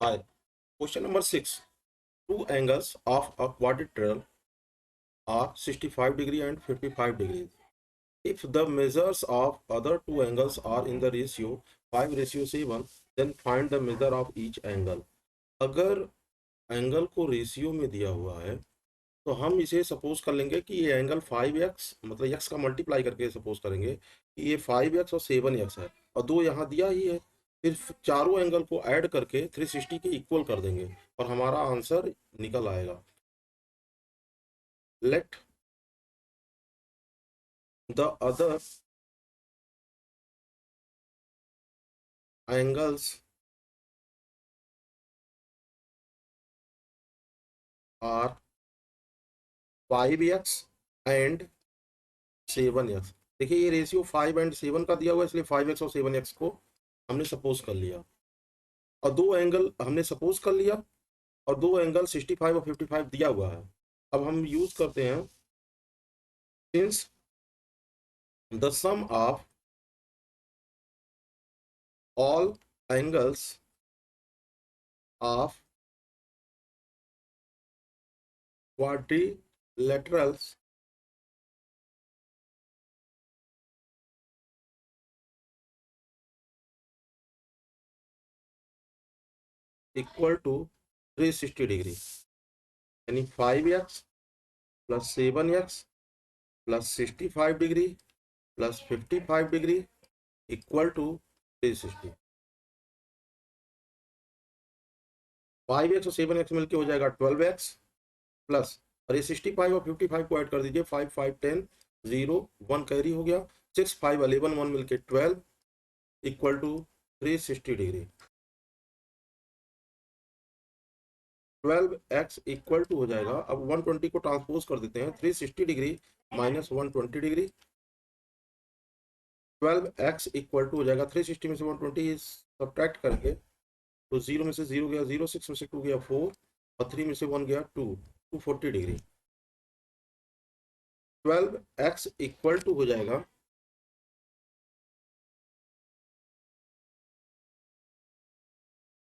Hi. Question number 6. Two angles of a quadrilateral are 65 degree and 55 degrees. If the measures of other two angles are in the ratio 5:7, then find the measure of each angle. अगर angle को ratio में दिया हुआ है तो हम इसे suppose कर लेंगे कि ये एंगल 5x मतलब x का मल्टीप्लाई करके सपोज करेंगे कि ये 5x और 7x है और दो यहाँ दिया ही है। फिर चारों एंगल को ऐड करके 360 के इक्वल कर देंगे और हमारा आंसर निकल आएगा। Let the other angles are 5x and 7x। देखिए ये रेशियो 5 एंड 7 का दिया हुआ है, इसलिए 5x और 7x को हमने सपोज कर लिया और दो एंगल हमने सपोज कर लिया और दो एंगल 65 और 55 दिया हुआ है। अब हम यूज करते हैं since the sum of all angles of quadrilaterals equal to 360 degree, यानी 5x plus 7x plus 65 degree plus 55 degree equal to 360। 5x और 7x मिलके हो जाएगा 12x प्लस, और ये 65 और 55 को ऐड कर दीजिए, 5 5 10 0 1 कैरी हो गया, 6 5 11 1 मिलके 12 equal to 360 degree. 12x equal to हो जाएगा, अब 120 को ट्रांसपोज कर देते हैं, 360 degree minus 120 degree. 12x equal to हो जाएगा, 360 में से 120 सब्ट्रैक्ट करेंगे तो 0 में से 0 गया 0, 6 में से 2 गया 4 और 3 में से 1 गया 2, 240 डिग्री। 12x इक्वल टू हो जाएगा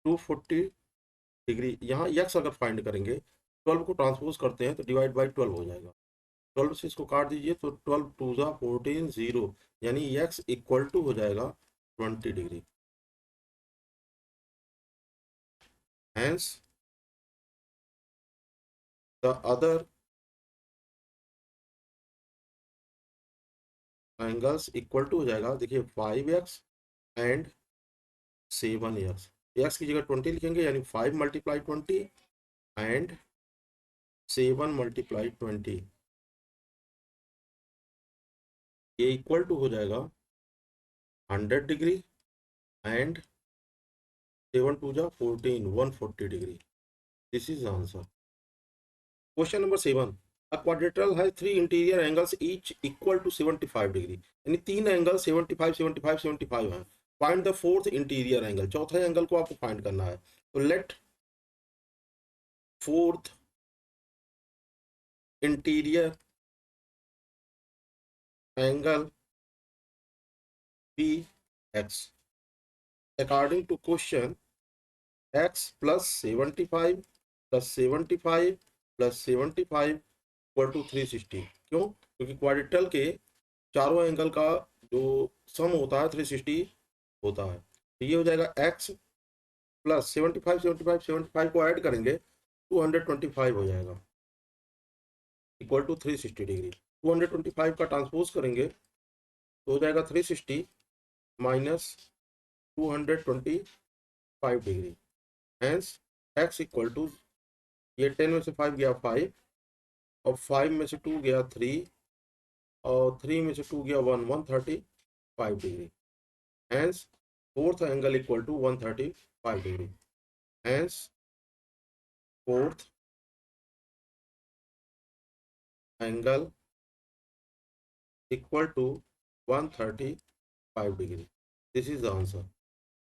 240 डिग्री। यहाँ x अगर फाइंड करेंगे, 12 को ट्रांसपोज करते हैं तो डिवाइड बाई 12 हो जाएगा, 12 से इसको काट दीजिए तो 12 2 जा 14 0, यानी x इक्वल टू हो जाएगा 20 degree. Hence the other angles equal to हो जाएगा, देखिए 5x एंड 7x, x की जगह 20 लिखेंगे, यानी 5 मल्टीप्लाई 20 एंड 7 मल्टीप्लाई 20, ये इक्वल टू हो जाएगा 100 डिग्री एंड 7 2 जा 14 140 degree. This is answer. Question number 7। A quadrilateral has three interior angles each equal to 75 degree, यानी तीन एंगल 75 75 75 हैं। Find the fourth interior angle, चौथे एंगल को आपको फाइंड करना है। तो let fourth interior angle be x. According to question, x plus 75 plus 75 plus 75 equal to 360। क्यों? क्योंकि क्वाड्रिलेटरल के चारों एंगल का जो सम होता है 360 होता है। तो ये हो जाएगा x प्लस 75 75 75 को ऐड करेंगे 225 हो जाएगा इक्वल टू 360 डिग्री। 225 का ट्रांसपोज करेंगे तो हो जाएगा 360 minus 225 degree. Hence x equal to, ये 10 में से 5 गया 5 और 5 में से 2 गया 3 और 3 में से 2 गया 1, 135 degree. Hence fourth angle equal to 135 degree. Hence fourth angle equal to 135 degree. This is the answer.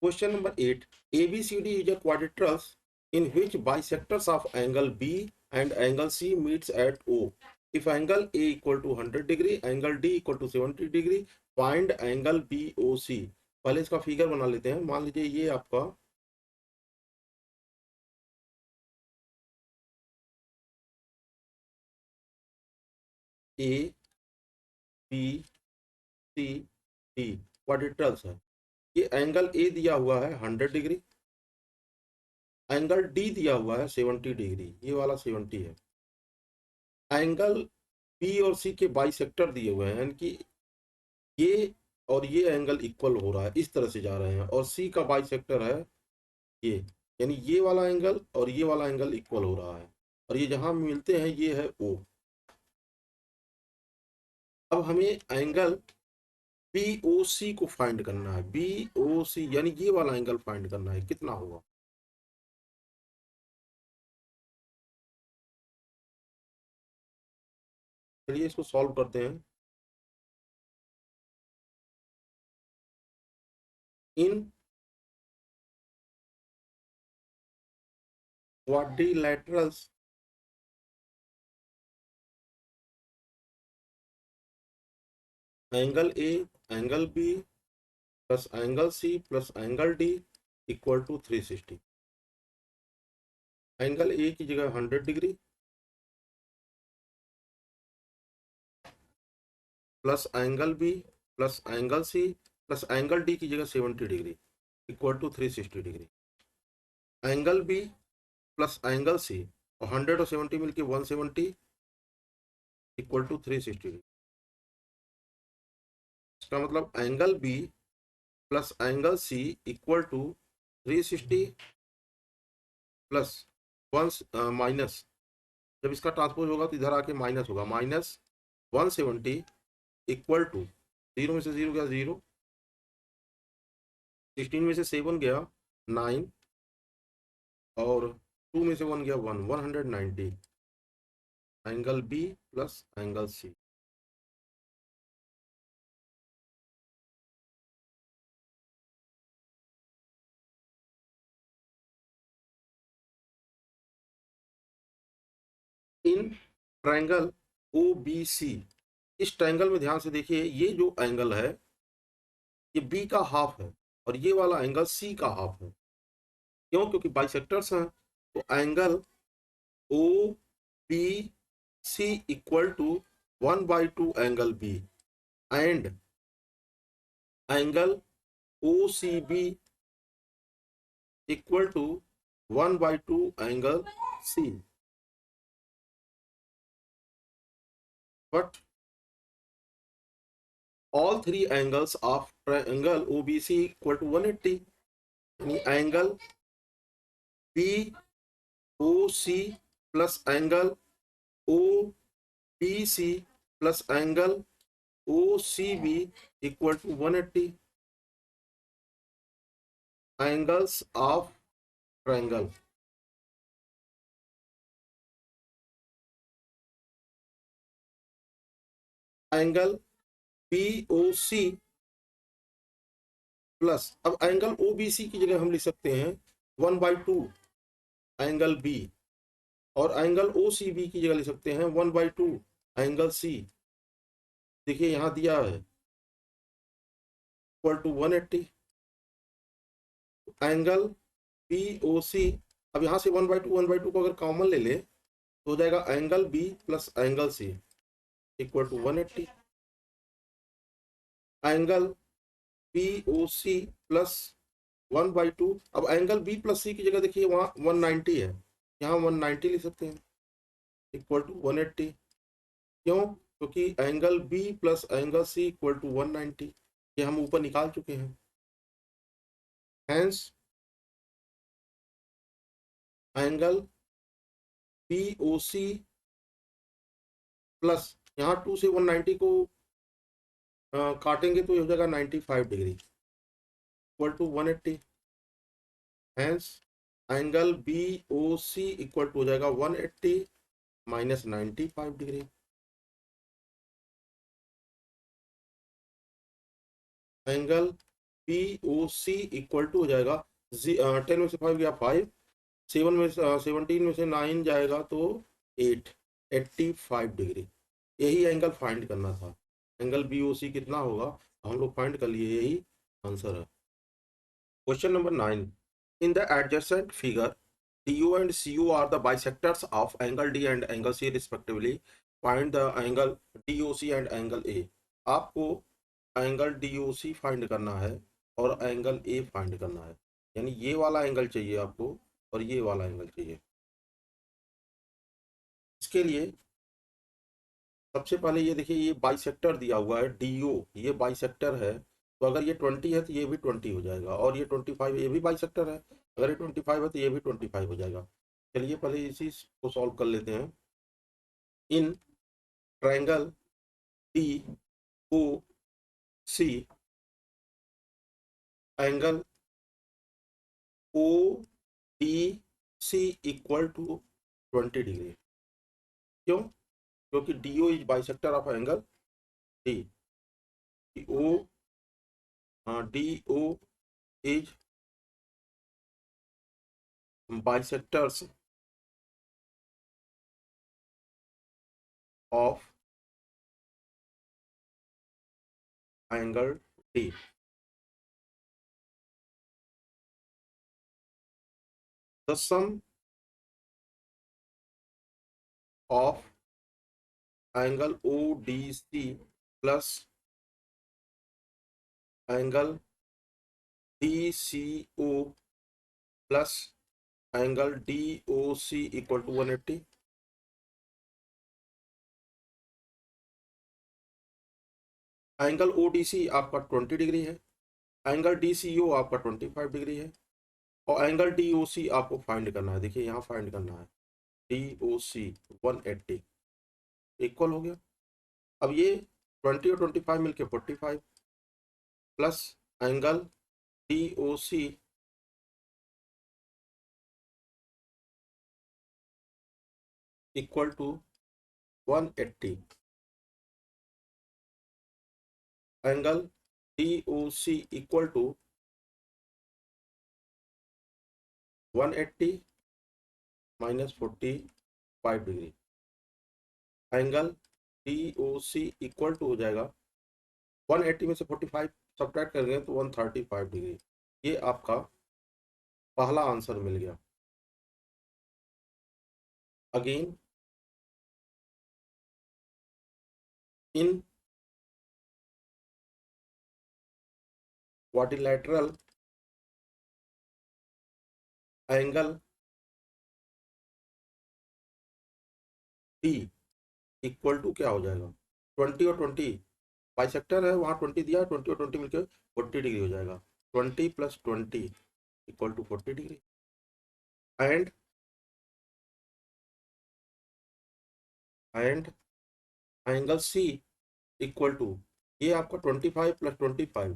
Question number 8। ABCD is a quadrilateral in which bisectors of angle B and angle C meets at O. If angle A equal to 100 degree, angle D equal to 70 degree, find angle BOC। पहले इसका figure बना लेते हैं। मान लीजिए ये आपका A B C D quadrilaterals है। ये एंगल ए दिया हुआ है 100 डिग्री, एंगल डी दिया हुआ है 70 डिग्री, ये वाला 70 है। एंगल बी और सी के बाइसेक्टर दिए हुए हैं, यानी कि ये और ये एंगल इक्वल हो रहा है, इस तरह से जा रहे हैं, और सी का बाइसेक्टर है ये, यानी ये वाला एंगल और ये वाला एंगल इक्वल हो रहा है, और ये जहां मिलते हैं ये है ओ। अब हमें एंगल बी ओ सी को फाइंड करना है, बी ओ सी यानी ये वाला एंगल फाइंड करना है, कितना होगा। चलिए इसको सॉल्व करते हैं। In quadrilaterals angle A angle B plus angle C plus angle D equal to 360। Angle A की जगह 100 degree plus angle B plus angle C plus angle D की जगह 70 degree equal to 360 degree. Angle B plus angle C और 100 और 70 मिलके 170 equal to 360 degree. इसका मतलब angle B plus angle C equal to 360 plus one minus, जब इसका transpose होगा तो इधर आके माइनस होगा, माइनस 170 इक्वल टू, जीरो में से जीरो गया जीरो, 16 में से 7 गया 9, और 2 में से 1 गया 1, 190 angle B plus angle C. In triangle O B C, इस ट्रायंगल में ध्यान से देखिए, ये जो एंगल है ये बी का हाफ है और ये वाला एंगल सी का हाफ है। क्यों? क्योंकि बाइसेक्टर्स हैं। तो angle O B C equal to 1/2 angle B and angle O C B equal to 1/2 angle C. But all three angles of triangle OBC equal to 180, यानी angle BOC plus angle OBC plus angle OCB equal to 180 angles of triangle. Angle BOC plus, अब angle OBC की जगह हम लिख सकते हैं 1/2 angle B, और angle OCB की जगह लिख सकते हैं 1/2 एंगल सी। देखिए यहां दिया है इक्वल टू 180 एंगल BOC। अब यहां से 1/2 को अगर कॉमन ले ले तो हो जाएगा angle B plus angle C equal to 180 angle BOC plus 1/2। अब एंगल बी प्लस सी की जगह देखिए वहां 190 है, यहाँ 190 लिख सकते हैं इक्वल टू 180। क्यों? क्योंकि angle B plus angle C equal to 190, ये हम ऊपर निकाल चुके हैं। हैंस एंगल BOC प्लस, यहाँ 2 से 190 को काटेंगे तो ये हो जाएगा 95 degree equal to 180। Hence angle BOC equal to हो जाएगा 180 minus 95 degree. Angle BOC equal to हो जाएगा 10 में से 5 गया 5, 7 में 17 में से 9 जाएगा तो 8, 85 डिग्री। यही एंगल फाइंड करना था। एंगल BOC कितना होगा हम लोग फाइंड कर लिए, यही आंसर है। Question number 9, in the adjacent figure DO and CO are the bisectors of angle D and angle C respectively. Find the angle DOC and angle A. आपको एंगल DOC फाइंड करना है और angle A find करना है, यानी ये वाला angle चाहिए आपको और ये वाला एंगल चाहिए। इसके लिए सबसे पहले ये देखिए, ये बाइसेक्टर दिया हुआ है DO, ये बाइसेक्टर है, तो अगर ये 20 है तो ये भी 20 हो जाएगा, और ये 25, ये भी बाइसेक्टर है, अगर ये 25 है तो ये भी 25 हो जाएगा। चलिए पहले इसी को सॉल्व कर लेते हैं। In triangle DOC, angle ODC equal to 20 degree. क्यों? क्योंकि DO is bisector of angle D। DO is bisectors of angle D। The sum of angle ODC plus angle DCO plus angle DOC equal to 180। Angle ODC आपका 20 degree है, angle DCO आपका 25 degree है, और angle DOC आपको find करना है। देखिए यहाँ फाइंड करना है, DOC 180 इक्वल हो गया। अब ये 20 और 25 मिलके 45 plus angle DOC equal to 180। Angle DOC equal to 180 minus 45 degree. Angle DOC equal to हो जाएगा 180 में से 45 सब्ट्रैक्ट करेंगे तो 135 डिग्री। ये आपका पहला आंसर मिल गया। Again in quadrilateral angle D equal to क्या हो जाएगा, 20 और 20 बाइसेक्टर है, वहाँ 20 दिया है, 20 और 20 मिलकर 40 डिग्री हो जाएगा। 20 plus 20 equal to 40 degree. And angle C equal to, ये आपका 25 plus 25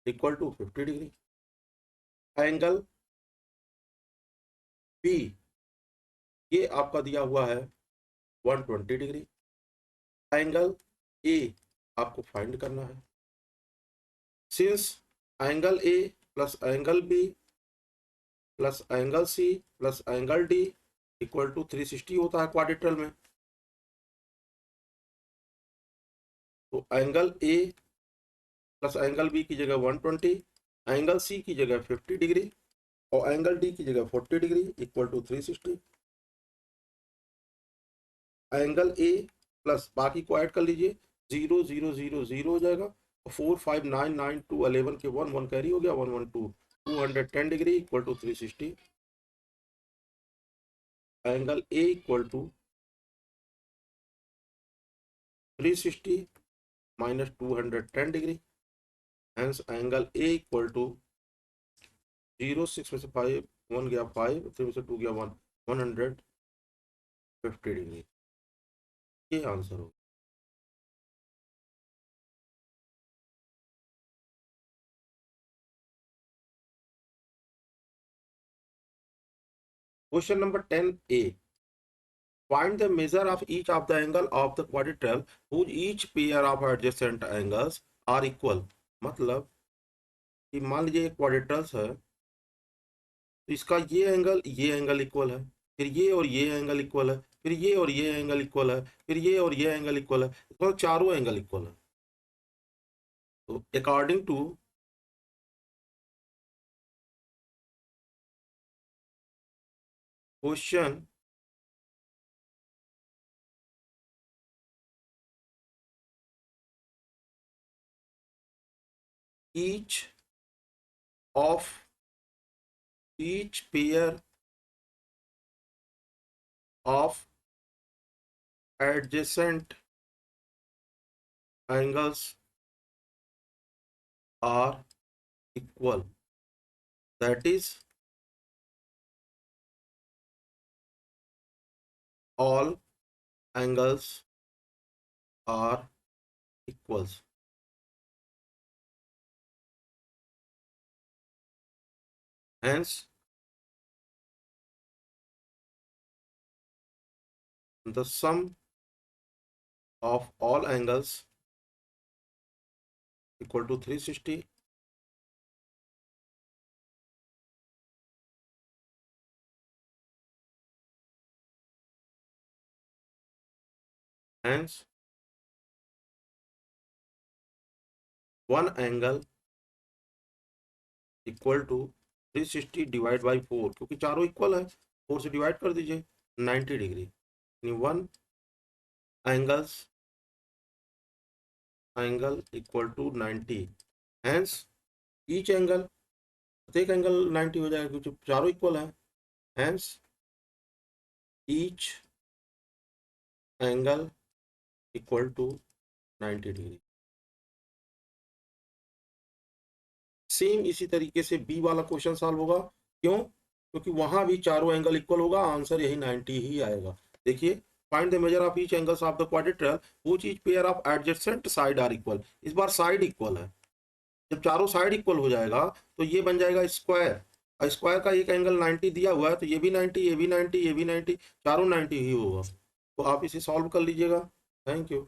equal to 50 degree. Angle B ये आपका दिया हुआ है 120 डिग्री। एंगल A आपको फाइंड करना है। Since angle A plus angle B plus angle C plus angle D equal to 360 होता है क्वाड्रिलेटरल में, तो angle A plus angle B की जगह 120, एंगल C की जगह 50 डिग्री और एंगल D की जगह 40 degree equal to 360। Angle A plus बाकी को ऐड कर लीजिए, 0 0 0 0 हो जाएगा, 4 5 9 9 2 11 के 1 1 कैरी हो गया, 1 1 2 210 degree equal to 360। Angle A equal to 360 minus 210 degree, hence angle A equal to 0 6 में से 5 1 गया 5, 3 में से 2 गया 1, 150 डिग्री। ये आंसर हो। Question number 10A, find the measure of each of the angle of the quadrilateral whose each pair of adjacent angles are equal। मतलब कि मान लीजिए क्वाड्रिलेटरल्स है, तो इसका ये एंगल इक्वल है, फिर ये और ये एंगल इक्वल है, फिर ये और ये एंगल इक्वल है, फिर ये और ये एंगल इक्वल है, तो चारों एंगल इक्वल है। तो according to question each of each pair of adjacent angles are equal. That is, all angles are equals. Hence, the sum of all angles equal to 360. Hence, one angle equal to 360 divide by 4, क्योंकि चारों equal है, 4 से divide कर दीजिए, 90 degree, यानी one angle equal to 90। Hence each angle, प्रत्येक angle 90 हो जाएगा क्योंकि चारों इक्वल है। Hence each angle equal to 90 degree. Same इसी तरीके से बी वाला क्वेश्चन सॉल्व होगा। क्यों? क्योंकि वहां भी चारों एंगल इक्वल होगा, आंसर यही 90 ही आएगा। देखिए, find the measure of each angles of the quadrilateral which each pair of adjacent side are equal. इस बार साइड इक्वल है। जब चारों साइड इक्वल हो जाएगा तो ये बन जाएगा स्क्वायर, और स्क्वायर का एक एंगल 90 दिया हुआ है, तो ये भी 90, ये भी 90, ये भी 90, चारों 90 ही होगा। तो आप इसे सॉल्व कर लीजिएगा। Thank you.